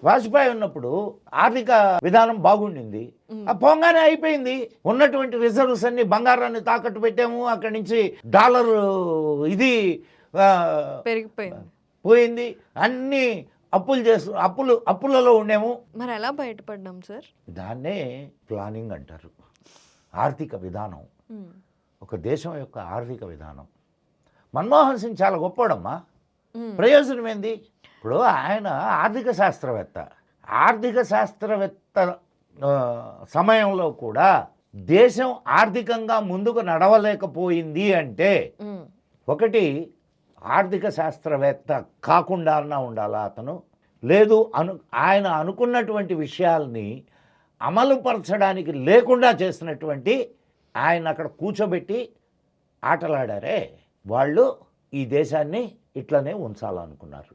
వాజ్పేయి ఉన్నప్పుడు ఆర్థిక విధానం బాగుండింది. ఆ పోంగానే అయిపోయింది. ఉన్నటువంటి రిజర్వ్స్ అన్ని బంగారాన్ని తాకట్టు పెట్టాము. అక్కడి నుంచి డాలర్ ఇది పెరిగిపోయింది, పోయింది. అన్ని అప్పులలో ఉండేము. మరి ఎలా బయటపడ్డాం సార్? దాన్నే ప్లానింగ్ అంటారు. ఆర్థిక విధానం, ఒక దేశం యొక్క ఆర్థిక విధానం. మన్మోహన్ సింగ్ చాలా గొప్పవాడమ్మా. ప్రయోజనం ఏంది? ఇప్పుడు ఆయన ఆర్థిక శాస్త్రవేత్త సమయంలో కూడా దేశం ఆర్థికంగా ముందుకు నడవలేకపోయింది అంటే ఒకటి ఆర్థిక శాస్త్రవేత్త కాకుండా ఉండాలా అతను, లేదు ఆయన అనుకున్నటువంటి విషయాల్ని అమలుపరచడానికి లేకుండా చేసినటువంటి ఆయన అక్కడ కూర్చోబెట్టి ఆటలాడారే వాళ్ళు ఈ దేశాన్ని ఇట్లనే ఉంచాలనుకున్నారు.